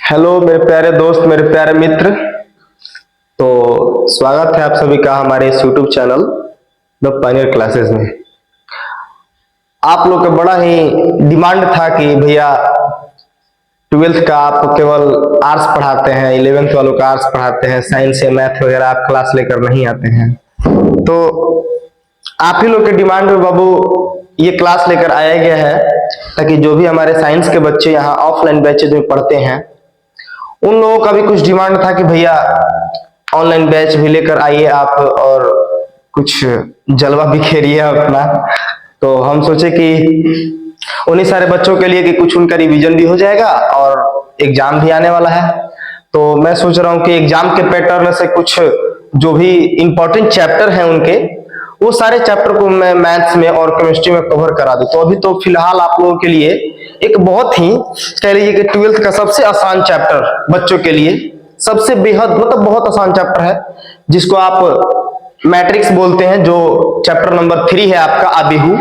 Hello मेरे प्यारे दोस्त, मेरे प्यारे मित्र। तो स्वागत है आप सभी का हमारे इस YouTube channel the Pioneer classes में। आप लोग का बड़ा ही डिमांड था कि भैया 12th का आप केवल आर्ट्स पढ़ाते हैं, 11th वालों का आर्ट्स पढ़ाते हैं, साइंस या मैथ वगैरह आप क्लास लेकर नहीं आते हैं। तो आप ही लोग के डिमांड में बाबू ये क्लास लेकर आया गया है, ताकि जो भी हमारे साइंस के बच्चे यहाँ ऑफलाइन बैचेज में पढ़ते हैं उन लोगों का भी कुछ डिमांड था कि भैया ऑनलाइन बैच भी लेकर आइए आप और कुछ जलवा बिखेरिए अपना। तो हम सोचे कि उन्हीं सारे बच्चों के लिए कि कुछ उनका रिवीजन भी हो जाएगा और एग्जाम भी आने वाला है। तो मैं सोच रहा हूँ कि एग्जाम के पैटर्न से कुछ जो भी इंपॉर्टेंट चैप्टर हैं उनके, वो सारे चैप्टर को मैं मैथ्स में और केमिस्ट्री में कवर करा दूं। तो अभी तो फिलहाल आप लोगों के लिए एक बहुत ही कह लीजिए कि 12th का सबसे आसान चैप्टर बच्चों के लिए, सबसे बेहद मतलब बहुत आसान चैप्टर है, जिसको आप मैट्रिक्स बोलते हैं, जो चैप्टर नंबर 3 है आपका आबिहू।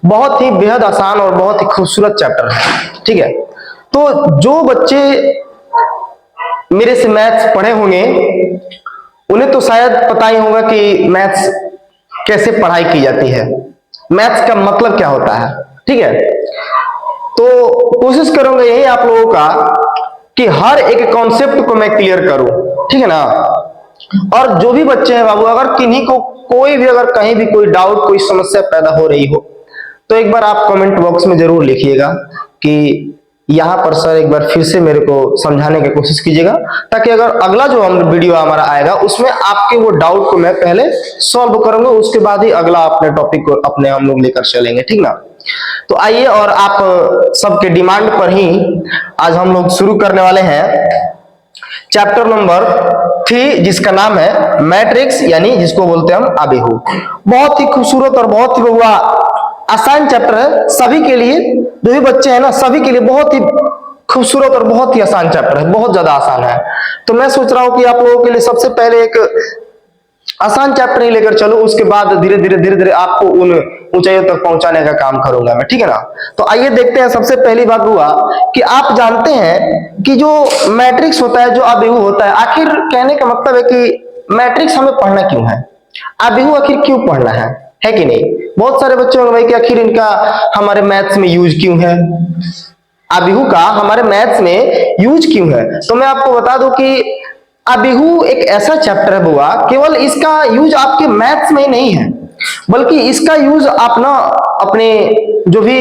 बहुत ही बेहद आसान और बहुत ही खूबसूरत चैप्टर है, ठीक है। तो जो बच्चे मेरे से मैथ्स पढ़े होंगे उन्हें तो शायद पता ही होगा कि मैथ्स कैसे पढ़ाई की जाती है, मैथ्स का मतलब क्या होता है, ठीक है। तो कोशिश करूंगा यही आप लोगों का कि हर एक कॉन्सेप्ट को मैं क्लियर करूं, ठीक है ना। और जो भी बच्चे हैं बाबू, अगर किन्हीं को कोई भी अगर कहीं भी कोई डाउट, कोई समस्या पैदा हो रही हो तो एक बार आप कमेंट बॉक्स में जरूर लिखिएगा कि यहाँ पर सर एक बार फिर से मेरे को समझाने की कोशिश कीजिएगा, ताकि अगर अगला जो हम वीडियो हमारा आएगा उसमें आपके वो डाउट को मैं पहले सॉल्व करूंगा, उसके बाद ही अगला अपने टॉपिक को अपने हम लोग लेकर चलेंगे, ठीक ना। तो आइए, और आप सबके डिमांड पर ही आज हम लोग शुरू करने वाले हैं चैप्टर नंबर 3, जिसका नाम है मैट्रिक्स, यानी जिसको बोलते हैं हम आबिहू। बहुत ही खूबसूरत और बहुत ही बहुआ आसान चैप्टर है सभी के लिए, जो भी बच्चे हैं ना सभी के लिए बहुत ही खूबसूरत और बहुत ही आसान चैप्टर है, बहुत ज्यादा आसान है। तो मैं सोच रहा हूं कि आप लोगों के लिए सबसे पहले एक आसान चैप्टर ही लेकर चलो, उसके बाद धीरे धीरे आपको उन ऊंचाइयों तक पहुंचाने का काम करूंगा मैं, ठीक है ना। तो आइए देखते हैं। सबसे पहली बात हुआ कि आप जानते हैं कि जो मैट्रिक्स होता है, जो आबिहू होता है, आखिर कहने का मतलब है कि मैट्रिक्स हमें पढ़ना क्यों है, आबिहू आखिर क्यों पढ़ना है कि नहीं। बहुत सारे बच्चे होंगे भाई कि आखिर इनका हमारे मैथ्स में यूज क्यों है, आबिहू का हमारे मैथ्स में यूज क्यों है। तो मैं आपको बता दूं कि आबिहू एक ऐसा चैप्टर है बुआ, केवल इसका यूज आपके मैथ्स में ही नहीं है, बल्कि इसका यूज आप ना अपने जो भी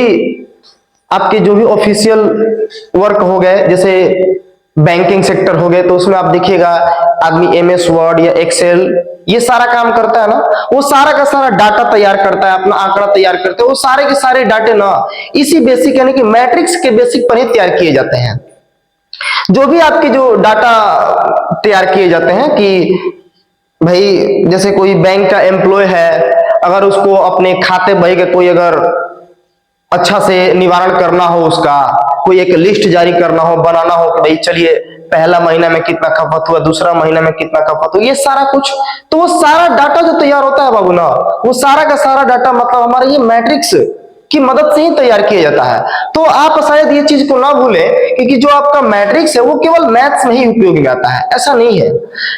आपके जो भी ऑफिशियल वर्क हो गए, जैसे बैंकिंग सेक्टर हो गए, तो उसमें आप देखिएगा आदमी एमएस वर्ड या एक्सेल ये सारा काम करता है ना, वो सारा का सारा डाटा तैयार करता है, अपना आंकड़ा तैयार करते हैं, वो सारे के सारे डाटे ना इसी बेसिक यानी कि मैट्रिक्स के बेसिक पर ही तैयार किए जाते हैं। जो भी आपके जो डाटा तैयार किए जाते हैं कि भाई जैसे कोई बैंक का एम्प्लॉय है, अगर उसको अपने खाते बही का कोई अगर अच्छा से निवारण करना हो, उसका कोई एक लिस्ट जारी करना हो, बनाना हो कि भाई चलिए पहला महीना में कितना खपत हुआ, दूसरा महीना में कितना खपत हुआ, ये सारा कुछ, तो वो सारा डाटा जो तैयार होता है बाबू ना, वो सारा का सारा डाटा मतलब हमारे ये मैट्रिक्स की मदद से ही तैयार किया जाता है। तो आप शायद ये चीज को ना भूलें, क्योंकि जो आपका मैट्रिक्स है वो केवल मैथ्स में ही उपयोगी में आता है, ऐसा नहीं है।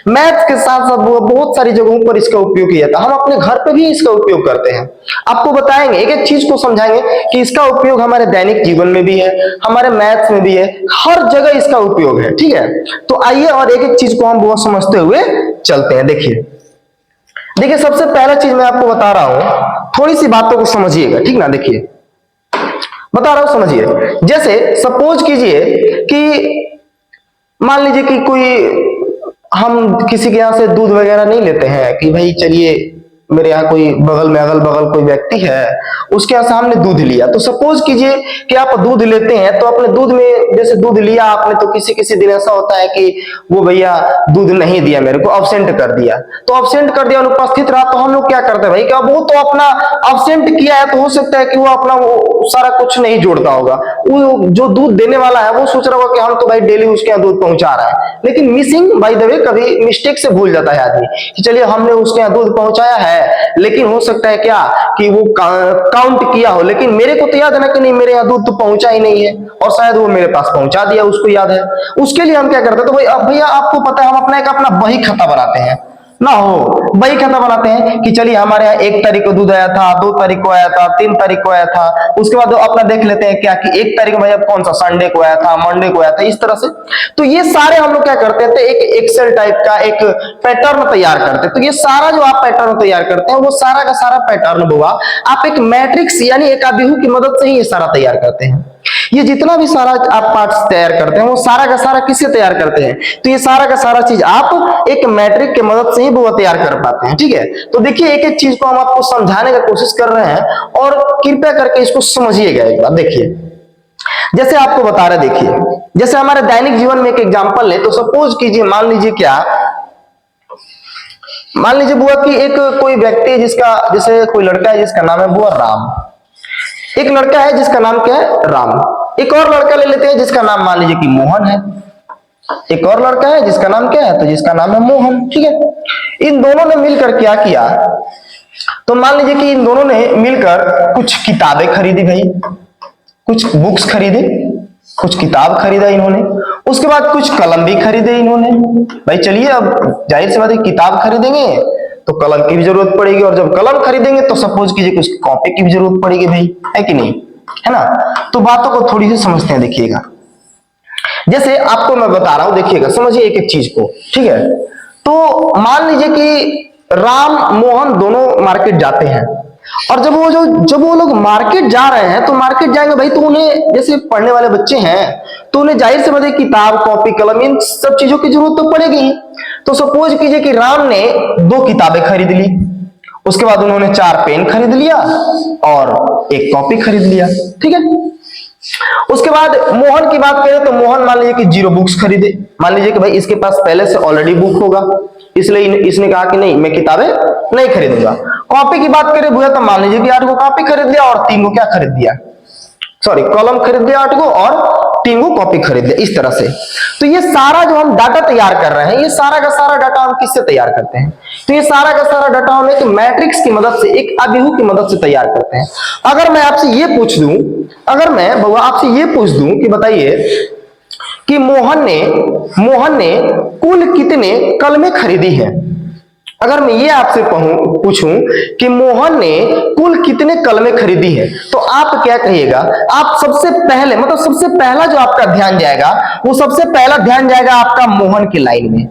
मैथ्स के साथ साथ बहुत सारी जगहों पर इसका उपयोग किया जाता है, हम अपने घर पे भी इसका उपयोग करते हैं। आपको बताएंगे, एक एक चीज को समझाएंगे कि इसका उपयोग हमारे दैनिक जीवन में भी है, हमारे मैथ्स में भी है, हर जगह इसका उपयोग है, ठीक है। तो आइए और एक एक चीज को हम बहुत समझते हुए चलते हैं। देखिए सबसे पहला चीज मैं आपको बता रहा हूं, थोड़ी सी बातों को समझिएगा, ठीक ना। देखिए बता रहा हूं, समझिए। जैसे सपोज कीजिए कि मान लीजिए कि कोई हम किसी के यहां से दूध वगैरह नहीं लेते हैं कि भाई चलिए मेरे यहाँ कोई बगल में अगल बगल कोई व्यक्ति है, उसके यहाँ से हमने दूध लिया। तो सपोज कीजिए कि आप दूध लेते हैं, तो अपने दूध में जैसे दूध लिया आपने, तो किसी किसी दिन ऐसा होता है कि वो भैया दूध नहीं दिया मेरे को, अब्सेंट कर दिया। तो अब्सेंट कर दिया, अनुपस्थित रहा, तो हम लोग क्या करते हैं भाई, क्या वो तो अपना अब्सेंट किया है, तो हो सकता है कि वो अपना वो सारा कुछ नहीं जोड़ता होगा, वो जो दूध देने वाला है वो सोच रहा होगा कि हम तो भाई डेली उसके यहाँ दूध पहुंचा रहा है, लेकिन मिसिंग बाय द वे कभी मिस्टेक से भूल जाता है आदमी कि चलिए हमने उसके यहाँ दूध पहुंचाया है, है, लेकिन हो सकता है क्या कि वो काउंट किया हो, लेकिन मेरे को तो याद है ना कि नहीं, मेरे यहाँ दूध तो पहुंचा ही नहीं है, और शायद वो मेरे पास पहुंचा दिया, उसको याद है। उसके लिए हम क्या करते हैं, तो भाई अब भैया आपको पता है, हम अपना अपना बही खाता बनाते हैं ना, हो बही खाता बनाते हैं कि चलिए हमारे यहाँ 1 तारीख को दूध आया था, 2 तारीख को आया था, 3 तारीख को आया था। उसके बाद अपना देख लेते हैं क्या कि 1 तारीख भैया कौन सा संडे को आया था, मंडे को आया था, इस तरह से। तो ये सारे हम लोग क्या करते थे, एक एक्सेल टाइप का एक पैटर्न तैयार करते हैं। तो ये सारा जो आप पैटर्न तैयार करते हैं, वो सारा का सारा पैटर्न हुआ, आप एक मैट्रिक्स यानी एकाबिहू की मदद से ही ये सारा तैयार करते हैं। ये जितना भी सारा आप पार्ट्स तैयार करते हैं, वो सारा का सारा किससे तैयार करते हैं, तो ये सारा का सारा चीज आप एक मैट्रिक की मदद से ही वो तैयार कर पाते हैं। ठीक है, तो देखिए एक एक चीज को हम आपको समझाने की कोशिश कर रहे हैं, और कृपया करके इसको समझिएगा एक बार। देखिए जैसे आपको बता रहे, देखिए जैसे हमारे दैनिक जीवन में एक एग्जांपल ले, तो सपोज कीजिए, मान लीजिए क्या, मान लीजिए बुआ कि एक कोई व्यक्ति है जिसका, जैसे कोई लड़का है जिसका नाम है बुआ राम, एक लड़का है जिसका नाम क्या है, राम। एक और लड़का ले लेते हैं जिसका नाम मान लीजिए कि मोहन है, एक और लड़का है जिसका नाम क्या है, तो जिसका नाम है मोहन। ठीक है, इन दोनों ने मिलकर क्या किया, तो मान लीजिए कि इन दोनों ने मिलकर कुछ किताबें खरीदी, भाई कुछ बुक्स खरीदे, कुछ किताब खरीदा इन्होंने, उसके बाद कुछ कलम भी खरीदे इन्होंने। भाई चलिए, अब जाहिर सी बात है, किताब खरीदेंगे तो कलम की भी जरूरत पड़ेगी, और जब कलम खरीदेंगे तो सपोज कीजिए कुछ कॉपी की भी जरूरत पड़ेगी, भाई है कि नहीं, है ना। तो बातों को थोड़ी सी समझते हैं, देखिएगा जैसे आपको मैं बता रहा हूं, देखिएगा समझिए एक एक चीज को। ठीक है, तो मान लीजिए कि राम मोहन दोनों मार्केट जाते हैं, और जब वो लोग मार्केट जा रहे हैं, तो मार्केट जाएंगे भाई, तो उन्हें जैसे पढ़ने वाले बच्चे हैं, तो उन्हें जाहिर से बात है किताब कॉपी कलम इन सब चीजों की जरूरत तो पड़ेगी। तो सपोज कीजिए कि राम ने 2 किताबें खरीद ली, उसके बाद उन्होंने 4 पेन खरीद लिया और 1 कॉपी खरीद लिया। ठीक है, उसके बाद मोहन की बात करें तो मोहन मान लीजिए कि 0 बुक्स खरीदे। मान लीजिए कि भाई इसके पास पहले से ऑलरेडी बुक होगा, इसलिए इसने कहा कि नहीं, मैं किताबें नहीं खरीदूंगा। कॉपी की बात करें भैया, तो मान लीजिए कि 8 को कॉपी खरीद लिया और 3 को क्या खरीद दिया, सॉरी कलम खरीद लिया 8 को और 3 को कॉपी खरीद लिया, इस तरह से। तो ये सारा जो हम डाटा तैयार कर रहे हैं, ये सारा का सारा डाटा हम किससे तैयार करते हैं, तो ये सारा का सारा डाटा हम एक मैट्रिक्स की मदद से, एक अभिहू की मदद से तैयार करते हैं। अगर मैं आपसे ये पूछ दूं, अगर मैं बउआ आपसे ये पूछ दूं कि बताइए कि मोहन ने कुल कितने कलमें खरीदी है, अगर मैं ये आपसे पूछूं कि मोहन ने कुल कितने कलमें खरीदी है, तो आप क्या कहिएगा। आप सबसे पहले, मतलब सबसे पहला जो आपका ध्यान जाएगा, वो सबसे पहला ध्यान जाएगा आपका मोहन की लाइन में।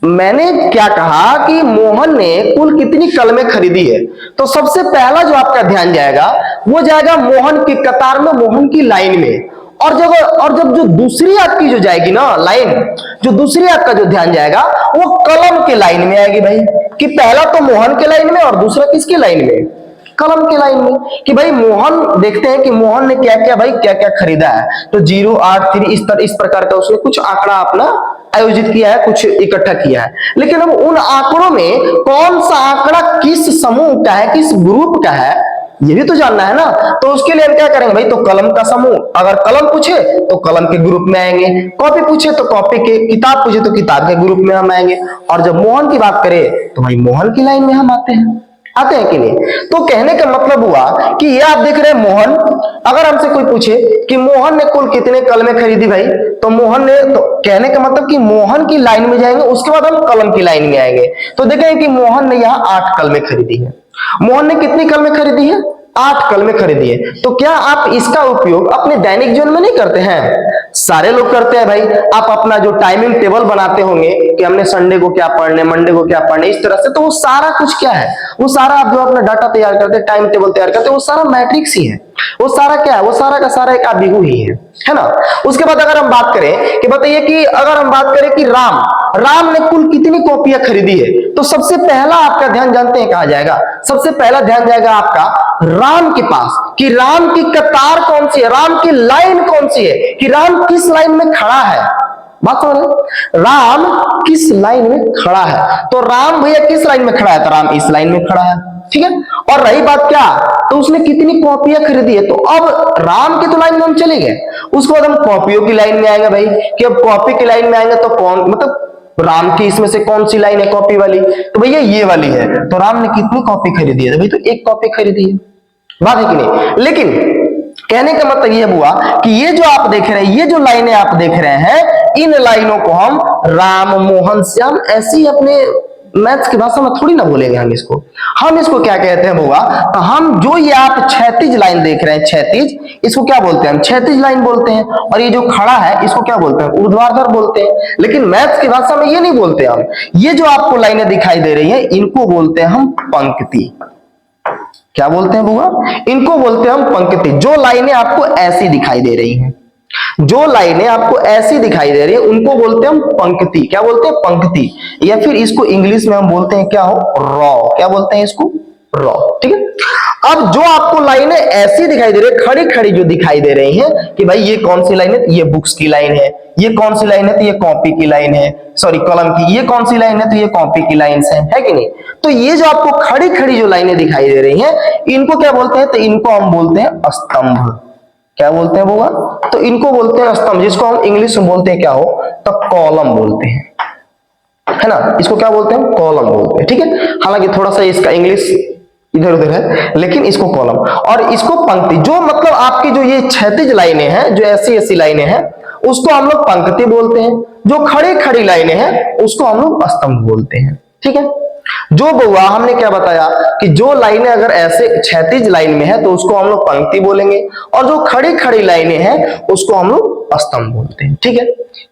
मैंने क्या कहा कि मोहन ने कुल कितनी कलमें खरीदी है, तो सबसे पहला जो आपका ध्यान जाएगा वो जाएगा मोहन की कतार में, मोहन की लाइन में। और जब जो दूसरी आपकी जो जाएगी ना लाइन, जो दूसरी आपका जो ध्यान जाएगा वो कलम के लाइन में आएगी भाई, कि पहला तो मोहन के लाइन में और दूसरा किसके लाइन में, कलम के लाइन में। कि भाई मोहन, देखते हैं कि मोहन ने क्या क्या भाई क्या क्या खरीदा है, तो 0 8 3 इस प्रकार का उसने कुछ आंकड़ा अपना आयोजित किया है, कुछ इकट्ठा किया है। लेकिन अब उन आंकड़ों में कौन सा आंकड़ा किस समूह का है, किस ग्रुप का है, ये भी तो जानना है ना। तो उसके लिए हम क्या करेंगे भाई, तो कलम का समूह, अगर कलम पूछे तो कलम के ग्रुप में आएंगे, कॉपी पूछे तो कॉपी के, किताब पूछे तो किताब के ग्रुप में हम आएंगे, और जब मोहन की बात करें तो भाई मोहन की लाइन में हम आते हैं कि नहीं। तो कहने का मतलब हुआ कि ये आप देख रहे हैं मोहन, अगर हमसे कोई पूछे कि मोहन ने कुल कितने कलमें खरीदी भाई, तो मोहन ने, तो कहने का मतलब कि मोहन की लाइन में जाएंगे, उसके बाद हम कलम की लाइन में आएंगे। तो देखेंगे कि मोहन ने यहाँ 8 कलमें खरीदी है। मोहन ने कितनी कलमें खरीदी है, 8 कलमें खरीदी है। तो क्या आप इसका उपयोग अपने दैनिक जीवन में नहीं करते हैं? सारे लोग करते हैं भाई। आप अपना जो टाइमिंग टेबल बनाते होंगे कि हमने संडे को क्या पढ़ने, मंडे को क्या पढ़ने, इस तरह से, तो वो सारा कुछ क्या है, वो सारा आप जो अपना डाटा तैयार करते हैं, टाइम टेबल तैयार करते हैं, वो सारा मैट्रिक्स ही है। वो सारा क्या है, वो सारा का सारा एक अभिहू ही है ना। उसके बाद अगर हम बात करें कि बताइए कि अगर हम बात करें कि राम ने कुल कितनी कॉपियां खरीदी है, तो सबसे पहला आपका ध्यान जानते हैं कहां जाएगा, सबसे पहला ध्यान जाएगा आपका राम के पास, कि राम की कतार कौन सी है, राम की लाइन कौन सी है, कि राम किस लाइन में खड़ा है। बात समझ रहे, राम किस लाइन में खड़ा है, तो राम भैया किस लाइन में खड़ा है, तो राम इस लाइन में खड़ा है। ठीक है, और रही बात क्या, तो उसने कितनी कॉपियां खरीदी है, तो अब राम की तो लाइन में हम चले गए, उसके बाद हम कॉपियों की लाइन में आएंगे भाई, कि अब कॉपी की लाइन में आएंगे तो कौन, मतलब राम की इसमें से कौन सी लाइन है कॉपी वाली, तो भैया ये वाली है। तो राम ने कितनी कॉपी खरीदी है, भाई तो एक कॉपी खरीदी है, बात है कि नहीं। लेकिन कहने का मतलब ये हुआ कि ये जो आप देख रहे हैं, ये जो लाइनें आप देख रहे हैं, इन लाइनों को हम राम मोहन श्याम ऐसी अपने मैथ्स की भाषा में थोड़ी ना बोलेंगे हम इसको क्या कहते हैं बुआ, तो हम जो ये आप क्षैतिज लाइन देख रहे हैं, क्षैतिज, इसको क्या बोलते हैं हम, क्षैतिज लाइन बोलते हैं। और ये जो खड़ा है इसको क्या बोलते हैं, ऊर्ध्वाधर बोलते हैं। लेकिन मैथ्स की भाषा में ये नहीं बोलते हम, ये जो आपको लाइनें दिखाई दे रही है इनको बोलते हैं हम पंक्ति। क्या बोलते हैं बुआ, इनको बोलते हैं हम पंक्ति। जो लाइनें आपको ऐसी दिखाई दे रही हैं, जो लाइनें आपको ऐसी दिखाई दे रही है उनको बोलते हैं हम पंक्ति। क्या बोलते हैं, पंक्ति। या फिर इसको इंग्लिश में हम बोलते हैं क्या हो, रॉ। क्या बोलते हैं इसको, रॉ। ठीक है। अब जो आपको लाइनें ऐसी दिखाई दे रही है, खड़ी खड़ी जो दिखाई दे रही हैं कि भाई ये कौन सी लाइन है, ये बुक्स की लाइन है। ये कौन सी लाइन है, तो ये कॉपी की लाइन है, सॉरी कलम की। ये कौन सी लाइन है, तो ये कॉपी की लाइंस है कि नहीं। तो ये जो आपको खड़ी खड़ी जो लाइनें दिखाई दे रही हैं इनको क्या बोलते हैं, तो इनको हम बोलते हैं स्तंभ। क्या बोलते हैं बुआ, तो इनको बोलते हैं स्तंभ, जिसको हम इंग्लिश में बोलते हैं क्या हो, तो कॉलम बोलते हैं, है ना। इसको क्या बोलते हैं, कॉलम बोलते हैं। ठीक है। हालांकि थोड़ा सा इसका इंग्लिश इधर उधर है, लेकिन इसको कॉलम और इसको पंक्ति। जो मतलब आपकी जो ये क्षैतिज लाइनें हैं, जो ऐसी ऐसी लाइनें हैं, उसको हम लोग पंक्ति बोलते हैं। जो खड़ी खड़ी लाइनें हैं उसको हम लोग स्तंभ बोलते हैं। ठीक है। जो बुआ हमने क्या बताया कि जो लाइनें अगर ऐसे क्षैतिज लाइन में है तो उसको हम लोग पंक्ति बोलेंगे, और जो खड़ी खड़ी लाइनें हैं उसको हम लोग स्तंभ बोलते हैं। ठीक है।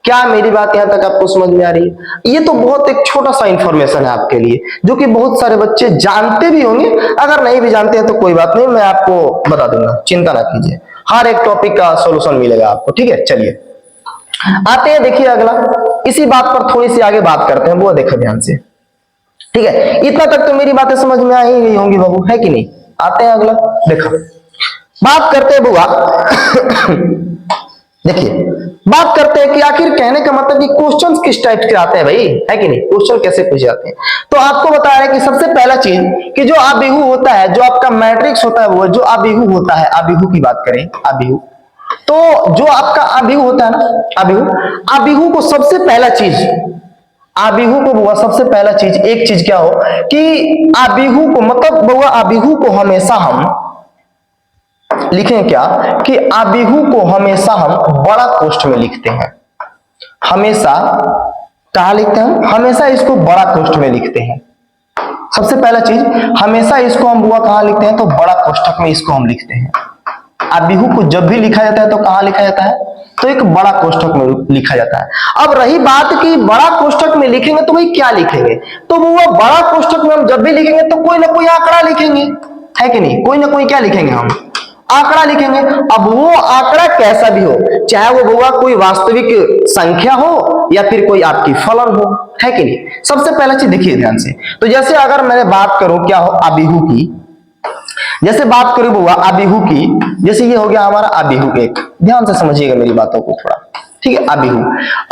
क्या मेरी बात यहां तक आपको समझ में आ रही है। ये तो बहुत एक छोटा सा इंफॉर्मेशन है आपके लिए, जो कि बहुत सारे बच्चे जानते भी होंगे, अगर नहीं भी जानते हैं तो कोई बात नहीं, मैं आपको बता दूंगा, चिंता ना कीजिए, हर एक टॉपिक का सॉल्यूशन मिलेगा आपको। ठीक है। चलिए आते हैं, देखिए अगला, इसी बात पर थोड़ी सी आगे बात करते हैं। वो देखो ध्यान से, ठीक है। इतना तक तो मेरी बातें समझ में आ ही गई होंगी बाबू, है कि नहीं। आते हैं अगला, देखो बात करते हैं बुआ देखिए बात करते हैं कि आखिर कहने का मतलब कि क्वेश्चंस किस टाइप के आते हैं भाई, है कि नहीं, क्वेश्चन कैसे पूछे जाते हैं। तो आपको बता रहे हैं कि सबसे पहला चीज कि जो आबिहू होता है, जो आपका मैट्रिक्स होता है, वो जो आबिहू होता है, आबिहू की बात करें, आबिहू, तो जो आपका आबिहू होता है ना, आबिहू को सबसे पहला चीज, आबिहू को बुआ सबसे पहला चीज, एक चीज क्या हो कि आबिहू को मतलब बुआ आबिहू को हमेशा हम लिखें क्या कि आबिहू को हमेशा हम बड़ा कोष्ठ में लिखते हैं। हमेशा क्या लिखते हैं, हमेशा इसको बड़ा कोष्ठ में लिखते हैं। सबसे पहला चीज, हमेशा इसको हम बुआ कहां लिखते हैं, तो बड़ा कोष्ठक में इसको हम लिखते हैं। आबिहू को जब भी लिखा जाता है तो कहां लिखा जाता है, तो एक बड़ा कोष्ठक में लिखा जाता है। अब रही बात कि बड़ा कोष्ठक में लिखेंगे तो भाई क्या लिखेंगे, तो वो बड़ा कोष्ठक में हम जब भी लिखेंगे तो कोई ना कोई आंकड़ा लिखेंगे, है कि नहीं, कोई ना कोई क्या लिखेंगे, हम आंकड़ा लिखेंगे। अब वो आंकड़ा कैसा भी हो, चाहे वो बुआ कोई वास्तविक संख्या हो या फिर कोई आपकी फलन हो, है कि नहीं। सबसे पहला चीज देखिए ध्यान से, तो जैसे अगर मैंने बात करूं क्या हो आबिहू की, जैसे बात करूं बुआ आबिहू की, जैसे ये हो गया हमारा आबिहू एक, ध्यान से समझिएगा मेरी बातों को थोड़ा, ठीक है। आबिहू,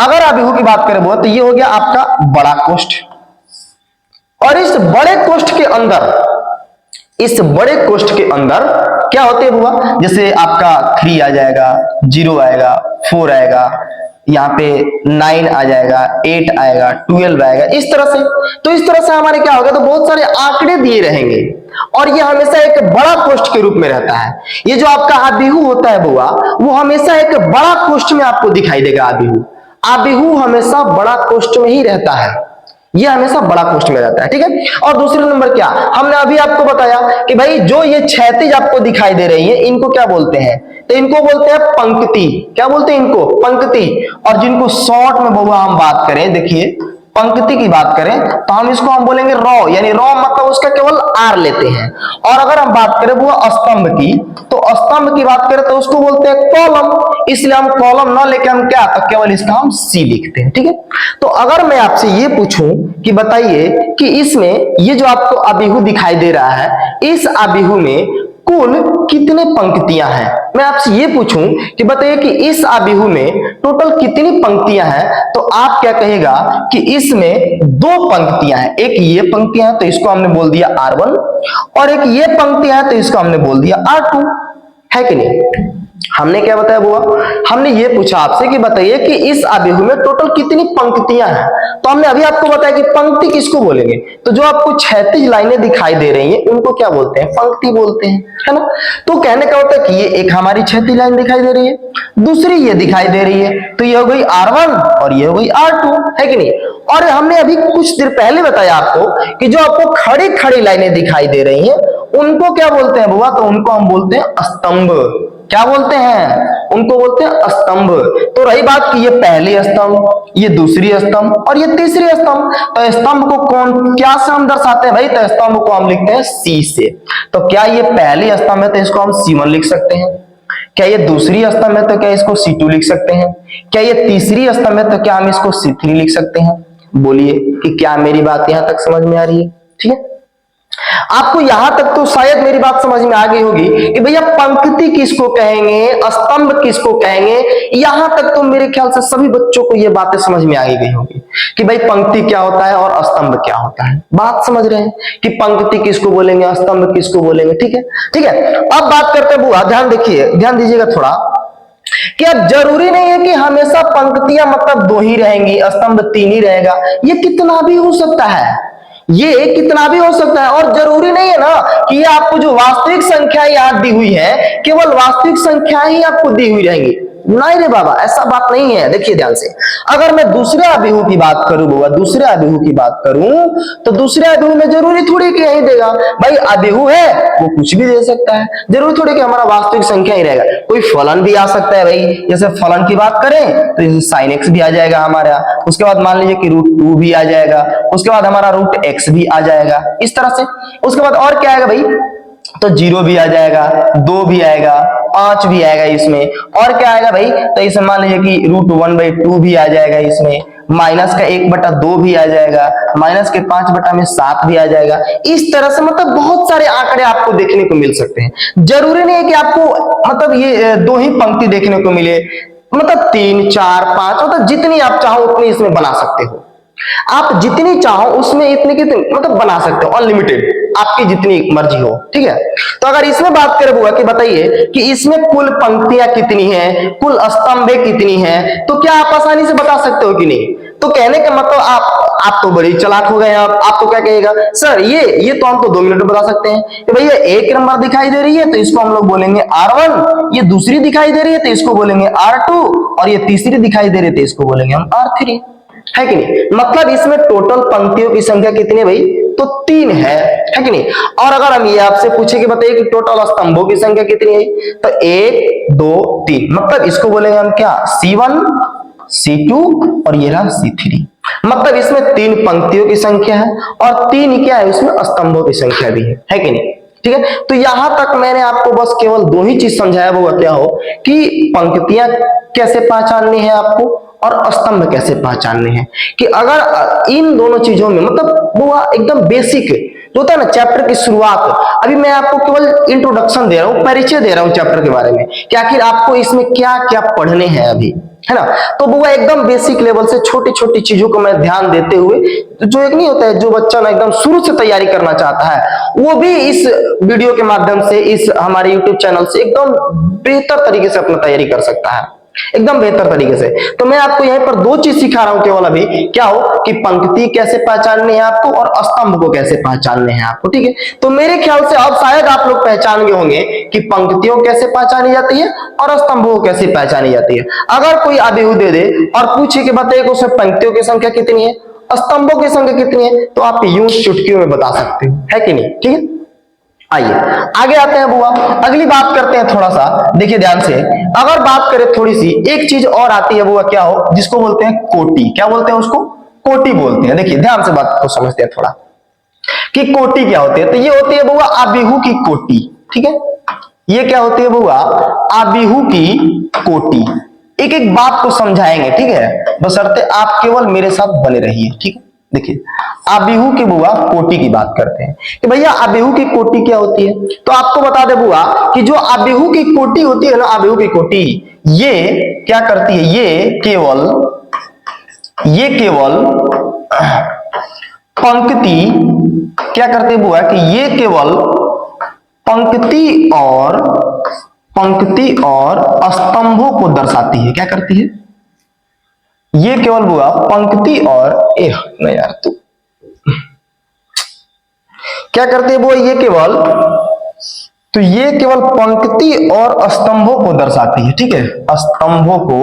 अगर आबिहू की बात करें बुआ तो ये हो गया आपका बड़ा कोष्ठ, और इस बड़े कोष्ठ के अंदर, इस बड़े कोष्ठ के अंदर क्या होते हैं बुआ, जैसे आपका 3 आ जाएगा, 0 आएगा, 4 आएगा, यहाँ पे 9 आ जाएगा, 8 आएगा, 12 आएगा, इस तरह से। तो इस तरह से हमारे क्या होगा, तो बहुत सारे आंकड़े दिए रहेंगे और ये हमेशा एक बड़ा कोष्ठ के रूप में रहता है। ये जो आपका आबिहू होता है बुआ, वो हमेशा एक बड़ा कोष्ठ में आपको दिखाई देगा। आबिहू, आबिहू हमेशा बड़ा कोष्ठ में ही रहता है, ये हमेशा बड़ा कोष्ठ में रहता है, ठीक है। और दूसरे नंबर क्या, हमने अभी आपको बताया कि भाई जो ये क्षैतिज आपको दिखाई दे रही है इनको क्या बोलते हैं, तो इनको बोलते हैं पंक्ति। क्या बोलते हैं इनको, पंक्ति। और जिनको शॉर्ट में बहुआ हम बात करें, देखिए पंक्ति की बात करें तो हम इसको हम बोलेंगे रॉ, यानी रॉ मतलब उसका केवल आर लेते हैं। और अगर हम बात करें वो स्तंभ की, तो स्तंभ की बात करें तो उसको बोलते हैं कॉलम, इसलिए हम कॉलम ना लेके हम क्या, तो केवल इसका हम सी लिखते हैं, ठीक है। तो अगर मैं आपसे ये पूछूं कि बताइए कि इसमें ये जो आपको आबिहू दिखाई दे रहा है, इस आबिहू में कुल कितने पंक्तियां हैं, मैं आपसे ये पूछूं कि बताइए कि इस आबिहू में टोटल कितनी पंक्तियां हैं, तो आप क्या कहेगा कि इसमें 2 पंक्तियां हैं। एक ये पंक्तियां हैं तो इसको हमने बोल दिया R1, और एक ये पंक्तियां हैं तो इसको हमने बोल दिया R2, है कि नहीं। हमने क्या बताया बुआ, हमने ये पूछा आपसे कि बताइए कि इस आबेहू में टोटल कितनी पंक्तियां हैं। तो हमने अभी आपको बताया कि पंक्ति किसको बोलेंगे, तो जो आपको 36 लाइनें दिखाई दे रही हैं उनको क्या बोलते हैं, पंक्ति बोलते हैं, है ना। तो कहने का होता है कि ये एक हमारी 36 लाइन दिखाई दे रही है, दूसरी ये दिखाई दे रही है, तो ये हो गई R1 और ये हो गई R2, है कि नहीं। और हमने अभी कुछ देर पहले बताया आपको कि जो आपको खड़ी खड़ी लाइनें दिखाई दे रही हैं उनको क्या बोलते हैं बुआ, तो उनको हम बोलते हैं स्तंभ। क्या बोलते हैं, उनको बोलते हैं स्तंभ। तो रही बात कि ये पहली स्तंभ, ये दूसरी स्तंभ और ये तीसरी स्तंभ, तो स्तंभ को कौन क्या से हम दर्शाते हैं भाई, तो स्तंभ को हम लिखते हैं C से। तो क्या ये पहली स्तंभ है तो इसको हम C1 लिख सकते हैं, क्या ये दूसरी स्तंभ है तो क्या इसको C2 लिख सकते हैं, क्या ये तीसरी स्तंभ है तो क्या हम इसको C3 लिख सकते हैं। बोलिए कि क्या मेरी बात यहां तक समझ में आ रही है, ठीक है। आपको यहां तक तो शायद मेरी बात समझ में आ गई होगी कि भैया पंक्ति किसको कहेंगे, स्तंभ किसको कहेंगे। यहां तक तो मेरे ख्याल से सभी बच्चों को ये बातें समझ में आ गई होगी कि भाई पंक्ति क्या होता है और स्तंभ क्या होता है। बात समझ रहे हैं कि पंक्ति किसको बोलेंगे, स्तंभ किसको बोलेंगे, ठीक है। ठीक है, अब बात करते हैं बुआ, ध्यान देखिए, ध्यान दीजिएगा थोड़ा, कि अब जरूरी नहीं है कि हमेशा पंक्तियां मतलब 2 ही रहेंगी, स्तंभ 3 ही रहेगा, ये कितना भी हो सकता है, ये कितना भी हो सकता है। और जरूरी नहीं है ना कि ये आपको जो वास्तविक संख्या यहां दी हुई है केवल वास्तविक संख्या ही आपको दी हुई रहेंगी, नहीं रे बाबा, ऐसा बात नहीं है। देखिए ध्यान से, अगर मैं दूसरे आबेहू की बात करूं बुआ, दूसरे आबेहू की बात करूं तो दूसरे आबेहू में जरूरी थोड़ी कि यही देगा भाई, आबेहू है वो कुछ भी दे सकता है, जरूरी थोड़ी कि हमारा वास्तविक संख्या ही रहेगा, कोई फलन भी आ सकता है भाई। जैसे फलन की बात करें तो जैसे sin x भी आ जाएगा हमारा, उसके बाद मान लीजिए कि √2 भी आ जाएगा, उसके बाद हमारा √x भी आ जाएगा, इस तरह से। उसके बाद और क्या आएगा भाई, तो 0 भी आ जाएगा, 2 भी आएगा, 5 भी आएगा इसमें, और क्या आएगा भाई, तो इसे मान लीजिए कि √1/2 भी आ जाएगा इसमें, माइनस का 1/2 भी आ जाएगा, माइनस के 5/7 भी आ जाएगा। इस तरह से मतलब बहुत सारे आंकड़े आपको देखने को मिल सकते हैं। जरूरी नहीं है कि आपको मतलब ये 2 ही पंक्ति देखने को मिले, मतलब 3, 4, 5 मतलब जितनी आप चाहो उतनी इसमें बना सकते हो, आप जितनी चाहो उसमें इतनी कितनी मतलब बना सकते हो, अनलिमिटेड, आपकी जितनी मर्जी हो, ठीक है। तो अगर इसमें बात करें बुआ कि बताइए कि इसमें कुल पंक्तियां कितनी हैं, कुल स्तंभें कितनी हैं, तो क्या आप आसानी से बता सकते हो कि नहीं। तो कहने का मतलब आप तो बड़ी चालाक हो गए, आप तो क्या कहेगा सर, ये तो हम तो 2 मिनट में बता सकते हैं कि भैया एक नंबर दिखाई दे रही है तो इसको हम लोग बोलेंगे R1, ये दूसरी दिखाई दे रही है तो इसको बोलेंगे R2 और ये तीसरी दिखाई दे रही है तो इसको बोलेंगे हम R3, है कि नहीं। मतलब इसमें टोटल पंक्तियों की संख्या कितनी है भाई, तो 3 है कि नहीं। और अगर हम ये आपसे पूछे कि बताइए कि टोटल स्तंभों की संख्या कितनी है, तो 1, 2, 3, मतलब इसको बोलेंगे हम क्या, C1, C2 और ये रहा C3। मतलब इसमें 3 पंक्तियों की संख्या है और 3 क्या है, इसमें स्तंभों की संख्या भी है कि नहीं। ठीक है, तो यहां तक मैंने आपको बस केवल 2 ही चीज समझाया, वो क्या हो कि पंक्तियां कैसे पहचाननी है आपको और स्तंभ कैसे पहचानने हैं। कि अगर इन दोनों चीजों में मतलब वो एकदम बेसिक जो होता है ना चैप्टर की शुरुआत, अभी मैं आपको केवल इंट्रोडक्शन दे रहा हूँ, परिचय दे रहा हूँ चैप्टर के बारे में कि आखिर आपको इसमें क्या क्या पढ़ने हैं अभी, है ना। तो वो एकदम बेसिक लेवल से छोटी छोटी चीजों को मैं ध्यान देते हुए, जो एक नहीं होता है जो बच्चा ना एकदम शुरू से तैयारी करना चाहता है वो भी इस वीडियो के माध्यम से, इस हमारे यूट्यूब चैनल से एकदम बेहतर तरीके से अपना तैयारी कर सकता है, एकदम बेहतर तरीके से। तो मैं आपको यहीं पर 2 चीज सिखा रहा हूं केवल अभी, क्या हो कि पंक्ति कैसे पहचाननी है आपको और स्तंभ को कैसे पहचानने हैं आपको, ठीक है। तो मेरे ख्याल से अब शायद आप लोग पहचान गए होंगे कि पंक्तियों कैसे पहचानी जाती है और स्तंभों को कैसे पहचानी जाती है। अगर कोई आबेहू दे दे और पूछे कि बताइए कि उसमें पंक्तियों की संख्या कितनी है, स्तंभों की संख्या कितनी है, तो आप यूं चुटकियों में बता सकते हो, है कि नहीं, ठीक है। आइए आगे आते हैं बुआ, अगली बात करते हैं थोड़ा सा, देखिए ध्यान से। अगर बात करें थोड़ी सी, एक चीज और आती है बुआ, क्या हो, जिसको बोलते हैं कोटि। क्या बोलते हैं उसको, कोटि बोलते हैं। देखिए ध्यान से बात को समझते हैं थोड़ा कि कोटि क्या होती है। तो ये होती है बुआ आबेहू की कोटि, ठीक है। ये क्या होती है बुआ, आबेहू की कोटि। एक एक बात को समझाएंगे, ठीक है, बशर्ते आप केवल मेरे साथ बने रहिए, ठीक है। देखिए आबेहू की बुआ कोटि की बात करते हैं कि भैया आबेहू की कोटि क्या होती है। तो आपको बता दे बुआ कि जो आबेहू की कोटि होती है ना, आबेहू की कोटि ये क्या करती है, ये केवल पंक्ति क्या करती है बुआ कि ये केवल पंक्ति और पंक्ति और स्तंभों को दर्शाती है। क्या करती है? ये केवल हुआ पंक्ति और नहीं यार तू क्या करती है वो, ये केवल पंक्ति और स्तंभों को दर्शाती है। ठीक है, स्तंभों को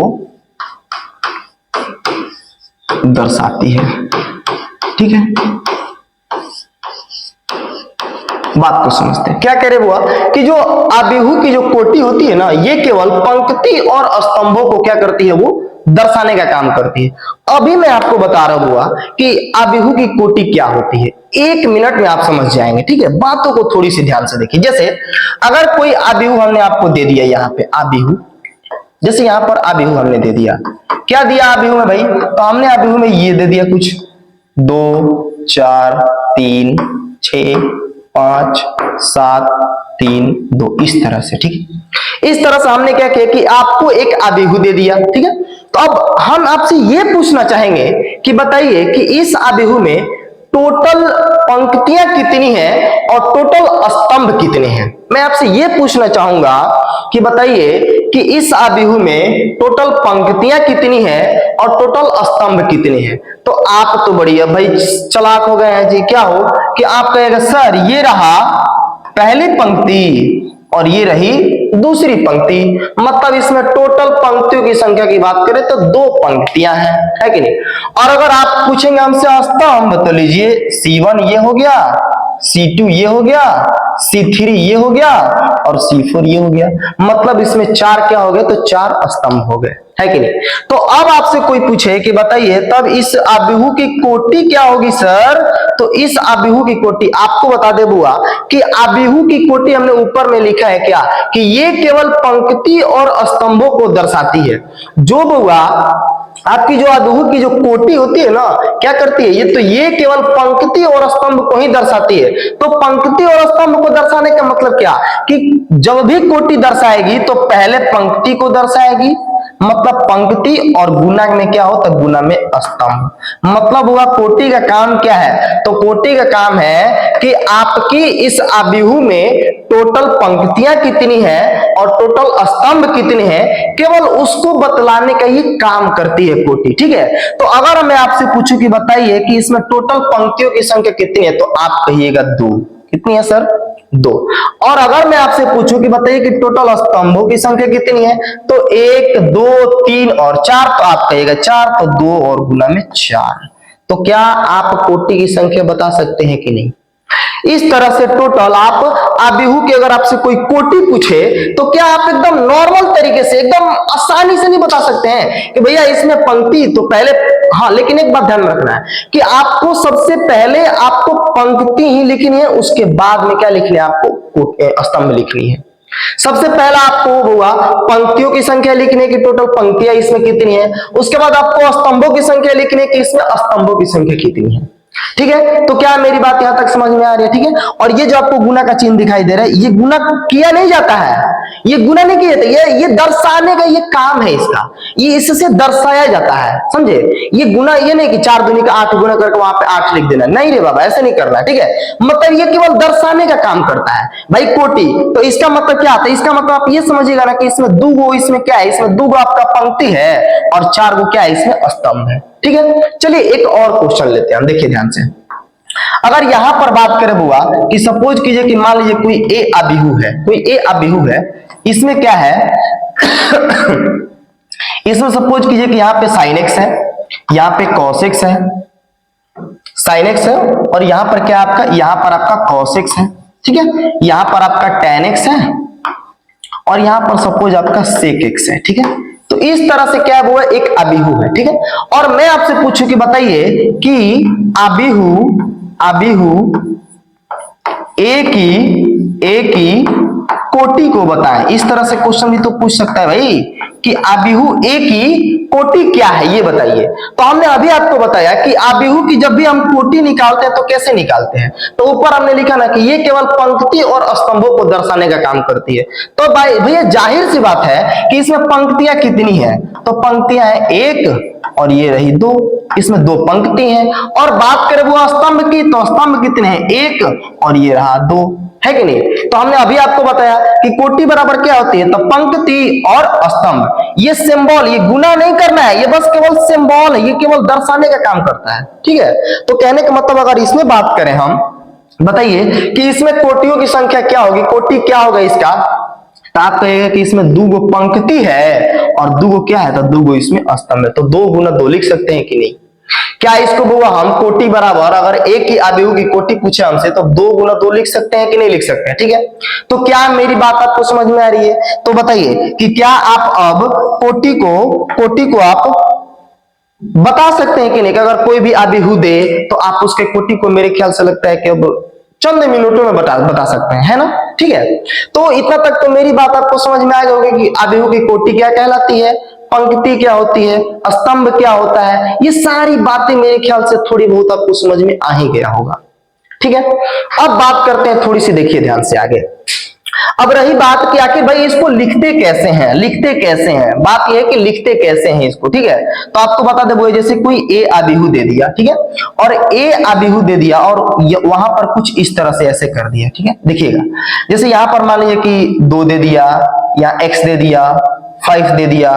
दर्शाती है। ठीक है, बात को समझते हैं। क्या कह रहे बुआ कि जो आबिहू की जो कोटि होती है ना, ये केवल पंक्ति और स्तंभों को क्या करती है, वो दर्शाने का काम करती है। अभी मैं आपको बता रहा हुआ कि आबिहू की कोटि क्या होती है, 1 मिनट में आप समझ जाएंगे। ठीक है, बातों को थोड़ी सी ध्यान से देखिए। जैसे अगर कोई आबिहू हमने आपको दे दिया, यहाँ पे आबिहू, जैसे यहाँ पर आबिहू हमने दे दिया, क्या दिया आबिहू में भाई, तो हमने आबिहू में ये दे दिया कुछ 2 4 3 6 5 7 3 2 इस तरह से। ठीक है, इस तरह से हमने क्या किया कि आपको एक आबिहू दे दिया। ठीक है, तो अब हम आपसे ये पूछना चाहेंगे कि बताइए कि इस आबिहू में टोटल पंक्तियां कितनी हैं और टोटल स्तंभ कितने हैं। मैं आपसे ये पूछना चाहूंगा कि बताइए कि इस आबिहू में टोटल पंक्तियां कितनी हैं और टोटल स्तंभ कितने हैं। तो आप तो बढ़िया भाई चालाक हो गए हैं जी। क्या हो कि आप कहेगा सर ये रहा पहली पंक्ति और ये रही दूसरी पंक्ति, मतलब इसमें टोटल पंक्तियों की संख्या की बात करें तो 2 पंक्तियां हैं, है कि नहीं। और अगर आप पूछेंगे हमसे स्तंभ, तो लीजिए C1 ये हो गया, C2 ये हो गया, C3 ये हो गया और C4 ये हो गया, मतलब इसमें 4 क्या हो गए, तो 4 स्तंभ हो गए, है कि नहीं। तो अब आपसे कोई पूछे कि बताइए तब इस आबिहू की कोटि क्या होगी सर, तो इस आबिहू की कोटि आपको बता दे बुआ कि आबिहू की कोटि हमने ऊपर में लिखा है क्या कि ये केवल पंक्ति और स्तंभों को दर्शाती है। जो बुआ आपकी जो आबिहू की जो कोटि होती है ना, क्या करती है, ये केवल पंक्ति और स्तंभ को ही दर्शाती है। तो पंक्ति और स्तंभ को दर्शाने का मतलब क्या कि जब भी कोटि दर्शाएगी तो पहले पंक्ति को दर्शाएगी, मतलब पंक्ति, और गुना में क्या होता है, गुना में स्तंभ। मतलब हुआ कोटि का काम क्या है, तो कोटि का काम है कि आपकी इस आबिहू में टोटल पंक्तियां कितनी हैं और टोटल स्तंभ कितने हैं, केवल उसको बतलाने का ये काम करती है कोटि। ठीक है, तो अगर मैं आपसे पूछूं कि बताइए कि इसमें टोटल पंक्तियों की संख्या कितनी है, तो आप कहिएगा 2। कितनी है सर, 2। और अगर मैं आपसे पूछूं कि बताइए कि टोटल स्तंभों की संख्या कितनी है, तो 1 2 3 और 4, तो आप कहिएगा 4, तो 2 और गुना में 4। तो क्या आप कोटि की संख्या बता सकते हैं कि नहीं। इस तरह से टोटल आप आबिहू की अगर आपसे कोई कोटि पूछे तो क्या आप एकदम नॉर्मल तरीके से एकदम आसानी से नहीं बता सकते हैं कि भैया इसमें पंक्ति तो पहले, हाँ लेकिन एक बात ध्यान में रखना है कि आपको सबसे पहले आपको पंक्ति ही लिखनी है, उसके बाद में क्या लिखनी है, आपको स्तंभ लिखनी है। सबसे पहला आपको हुआ पंक्तियों की संख्या लिखनी है कि टोटल पंक्तियां इसमें कितनी है, उसके बाद आपको स्तंभों की संख्या लिखनी है कि इसमें स्तंभों की संख्या कितनी है। ठीक है, तो क्या मेरी बात यहां तक समझ में आ रही है। ठीक है, और ये जो आपको गुना का चिन्ह दिखाई दे रहा है, ये गुना किया नहीं जाता है, ये गुना नहीं किया जाता, ये दर्शाने का ये काम है इसका, ये इससे दर्शाया जाता है, समझे। ये गुना ये नहीं कि 4 दूनी का 8 गुना करके वहां पे 8 लिख देना, नहीं रे बाबा ऐसा नहीं करना। ठीक है, मतलब ये केवल दर्शाने का काम करता है भाई कोटि। तो इसका मतलब क्या आता है, इसका मतलब आप ये समझिएगा ना कि इसमें 2 गो, इसमें क्या है, इसमें 2 गो आपका पंक्ति है और 4 गो क्या है, इसमें स्तंभ है। ठीक है, चलिए एक और क्वेश्चन लेते हैं, देखिए ध्यान से। अगर यहां पर बात करें बुआ कि सपोज कीजिए कि मान लीजिए कोई ए आबिहू है, कोई ए आबिहू है, इसमें क्या है इसमें सपोज कीजिए कि यहां पे sin x है, यहां पे cos x है, sin x है, और यहां पर क्या आपका, यहां पर आपका cos x है। ठीक है, यहां पर आपका tan x है और यहां पर सपोज आपका sec x है। ठीक है, तो इस तरह से क्या है वो एक आबिहू है। ठीक है, और मैं आपसे पूछूं कि बताइए कि आबिहू ए की कोटि को बताएं। इस तरह से क्वेश्चन भी तो पूछ सकता है भाई कि आबिहू ए की कोटि क्या है ये बताइए। तो हमने अभी आपको बताया कि आबिहू की जब भी हम कोटि निकालते हैं तो कैसे निकालते हैं, तो ऊपर हमने लिखा ना कि ये केवल पंक्ति और स्तंभों को दर्शाने का काम करती है। तो भाई भैया जाहिर सी बात है कि इसमें पंक्तियां कितनी है, तो पंक्तियां है 1 और ये रही 2, इसमें 2 पंक्ति हैं। और बात करें वो स्तंभ की, तो स्तंभ कितने हैं? 1 और ये रहा 2, है कि नहीं? तो हमने अभी आपको बताया कि कोटि बराबर क्या होती है, तो पंक्ति और स्तंभ। ये सिंबल, ये गुना नहीं करना है, ये बस केवल सिंबल है, ये केवल दर्शाने का काम करता है, ठीक है। तो कहने का मतलब अगर इसमें बात करें हम, बताइए कि इसमें कोटियों की संख्या क्या होगी, कोटि क्या होगा इसका? तो आप कहेगा कि इसमें 2 पंक्ति है और 2 क्या है, तो 2 इसमें स्तंभ है, तो 2 गुना 2 लिख सकते हैं कि नहीं? क्या इसको बुआ हम कोटि बराबर, अगर एक ही आव्यूह की कोटि पूछे हमसे, तो 2 गुना 2 लिख सकते हैं कि नहीं लिख सकते हैं? ठीक है, तो क्या मेरी बात आपको समझ में आ रही है? तो बताइए कि क्या आप अब कोटि को आप बता सकते हैं कि नहीं? कि अगर कोई भी आव्यूह दे तो आप उसके कोटि को, मेरे ख्याल से लगता है कि अब चंद मिनटों में बता सकते हैं, है ना? ठीक है, तो इतना तक तो मेरी बात आपको समझ में आ गई होगी कि आव्यूह की कोटि क्या कहलाती है, पंक्ति क्या होती है, स्तंभ क्या होता है। ये सारी बातें मेरे ख्याल से थोड़ी बहुत आपको समझ में आ ही गया होगा, ठीक है। अब बात करते हैं थोड़ी सी, देखिए ध्यान से आगे। अब रही बात कि आखिर भाई इसको लिखते कैसे हैं, लिखते कैसे हैं? बात यह है कि लिखते कैसे हैं इसको, ठीक है। तो आपको बता दे वो, जैसे कोई ए आव्यूह दे दिया, ठीक है, और ए आव्यूह दे दिया और वहां पर कुछ इस तरह से ऐसे कर दिया, ठीक है। देखिएगा, जैसे यहां पर मान लीजिए कि 2 दे दिया, या x दे दिया, 5 दे दिया,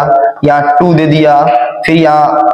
या 2 दे दिया, फिर यहाँ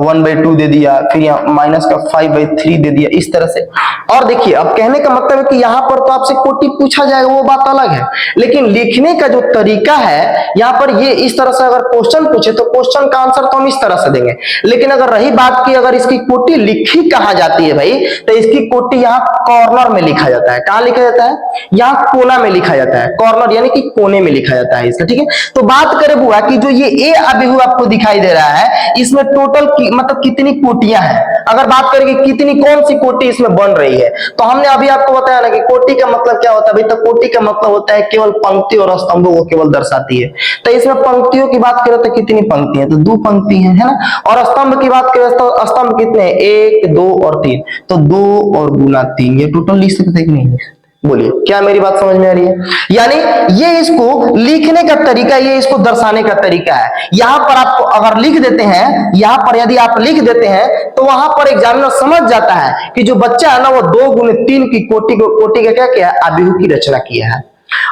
1/2 दे दिया, फिर यहाँ माइनस का 5/3 दे दिया, इस तरह से। और देखिए, अब कहने का मतलब है कि यहाँ पर तो आपसे कोटि पूछा जाएगा, वो बात अलग है, लेकिन लिखने का जो तरीका है, यहाँ पर ये इस तरह से अगर क्वेश्चन पूछे तो क्वेश्चन का आंसर तो हम इस तरह से देंगे। लेकिन अगर रही बात की अगर इसकी कोटि लिखी कहाँ जाती है भाई, तो इसकी कोटि यहाँ कॉर्नर में लिखा जाता है। कहाँ लिखा जाता है? यहाँ कोना में लिखा जाता है, कॉर्नर यानी कि कोने में लिखा जाता है इसका, ठीक है। तो बात करें बुआ कि जो ये ए आव्यूह आपको दिखाई दे रहा है, इसमें टोटल मतलब कितनी कोटियां हैं। अगर बात करें कि कितनी, कौन सी कोटि इसमें बन रही है, तो हमने अभी आपको बताया ना कि कोटि का मतलब क्या होता है भाई, तो कोटि का मतलब होता है केवल पंक्ति और स्तंभों को केवल दर्शाती है। तो इसमें पंक्तियों की बात करें तो कितनी पंक्ति है, तो 2 पंक्ति है ना। और स्तंभ की बात करें तो स्तंभ कितने हैं, 1, 2 और 3, तो 2 और गुना 3, ये टोटल लिख सकते हैं कि नहीं? बोलिए, क्या मेरी बात समझ में आ रही है? यानी ये इसको लिखने का तरीका, ये इसको दर्शाने का तरीका है। यहां पर आप अगर लिख देते हैं, यहां पर यदि आप लिख देते हैं, तो वहां पर एग्जामिनर समझ जाता है कि जो बच्चा है ना, वो 2 गुने 3 की कोटि का क्या किया, आव्यूह की रचना किया है।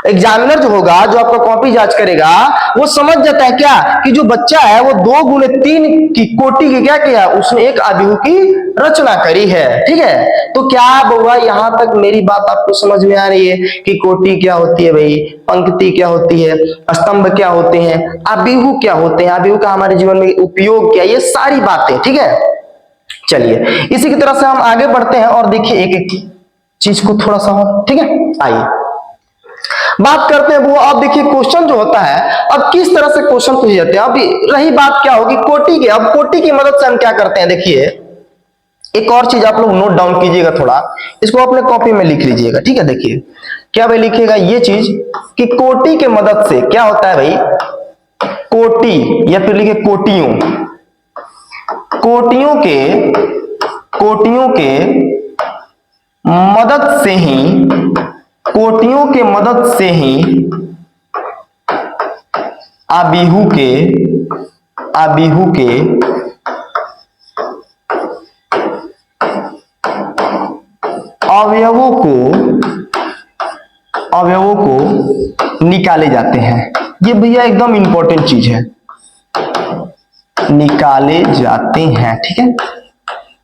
एग्जामिनर जो होगा, जो आपका कॉपी जांच करेगा, वो समझ जाता है क्या कि जो बच्चा है वो 2 गुने 3 की कोटि की क्या किया, उसने एक आव्यूह की रचना करी है, ठीक है। तो क्या हुआ, यहां तक मेरी बात आपको समझ में आ रही है कि कोटि क्या होती है भाई, पंक्ति क्या होती है, स्तंभ क्या होते हैं, आव्यूह क्या होते हैं, आव्यूह का हमारे जीवन में उपयोग क्या, ये सारी बातें, ठीक है। चलिए, इसी की तरह से हम आगे बढ़ते हैं और देखिए एक एक चीज को थोड़ा सा, ठीक है। आइए बात करते हैं वो, अब देखिए क्वेश्चन जो होता है, अब किस तरह से क्वेश्चन पूछे जाते हैं। अभी रही बात क्या होगी कोटि की, अब कोटि की मदद से हम क्या करते हैं, देखिए एक और चीज आप लोग नोट डाउन कीजिएगा, थोड़ा इसको अपने कॉपी में लिख लीजिएगा, ठीक है। देखिए क्या भाई लिखिएगा ये चीज कि कोटि के मदद से क्या होता है भाई, कोटि, या फिर लिखिए कोटियों, कोटियों के मदद से ही, कोटियों के मदद से ही आव्यूह के अवयवों को निकाले जाते हैं। ये भैया एकदम इंपॉर्टेंट चीज है, निकाले जाते हैं, ठीक है।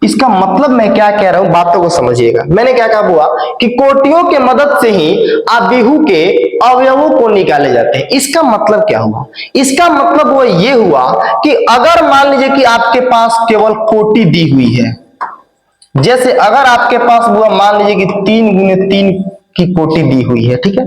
इसका मतलब मैं क्या कह रहा हूं, बातों को समझिएगा। मैंने क्या कहा हुआ कि कोटियों के मदद से ही आव्यूह के अवयवों को निकाले जाते हैं। इसका मतलब क्या हुआ, इसका मतलब वो ये हुआ कि अगर मान लीजिए कि आपके पास केवल कोटि दी हुई है, जैसे अगर आपके पास हुआ मान लीजिए कि 3 गुने 3 की कोटि दी हुई है, ठीक है,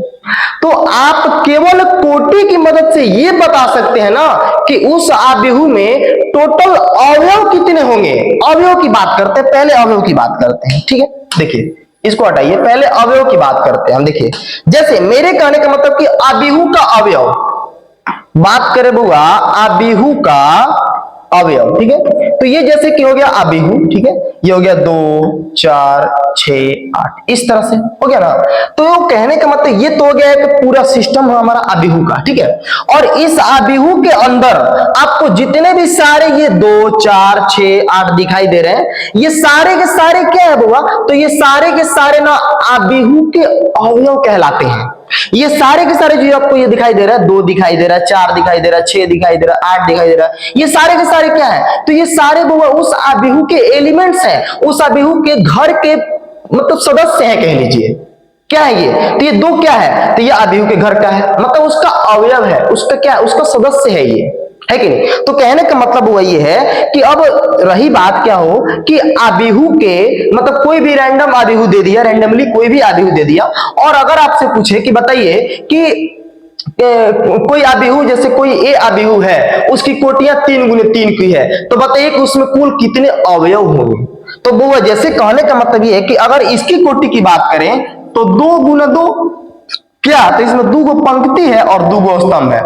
तो आप केवल कोटि की मदद से ये बता सकते हैं ना कि उस आव्यूह में टोटल अवयव कितने होंगे। अवयव की बात करते हैं, पहले अवयव की बात करते हैं, ठीक है। देखिए इसको हटाइए, पहले अवयव की बात करते हैं हम। देखिए जैसे मेरे कहने का मतलब कि आव्यूह का अवयव, बात करें बुआ आव्यूह का अवयव, ठीक है। तो ये जैसे कि हो गया आबिहू, ठीक है, ये हो गया 2 4 6 8, इस तरह से हो गया ना। तो कहने का मतलब ये तो हो गया एक पूरा सिस्टम है हमारा आबिहू का, ठीक है। और इस आबिहू के अंदर आपको जितने भी सारे ये 2 4 6 8 दिखाई दे रहे हैं, ये सारे के सारे क्या है बुआ, तो ये सारे के सारे ना आबिहू के अवयव कहलाते हैं। ये सारे के सारे जो आपको ये दिखाई दे रहा है, 2 दिखाई दे रहा है, 4 दिखाई दे रहा है, 6 दिखाई दे रहा है, 8 दिखाई दे रहा है, ये सारे के सारे क्या है, तो ये सारे बुआ उस आबिहू के एलिमेंट्स हैं, उस आबिहू के घर के मतलब सदस्य हैं कह लीजिए। क्या है ये, तो ये 2 क्या है, तो ये आबिहू के घर का है, मतलब उसका अवयव है, उसका क्या, उसका सदस्य है ये, है कि नहीं। तो कहने का मतलब वो ये है कि अब रही बात क्या हो कि आबिहू के मतलब कोई भी रैंडम आबिहू दे दिया, रैंडमली कोई भी आबिहू दे दिया, और अगर आपसे पूछे कि बताइए कि कोई आबिहू जैसे कोई ए आबिहू है, उसकी कोटियां 3 गुने 3 की है, तो बताइए कि उसमें कुल कितने अवयव होंगे। तो वो जैसे कहने का मतलब ये है कि अगर इसकी कोटि की बात करें तो 2 गुना 2 क्या, तो इसमें 2 गो पंक्ति है और 2 गो स्तंभ है।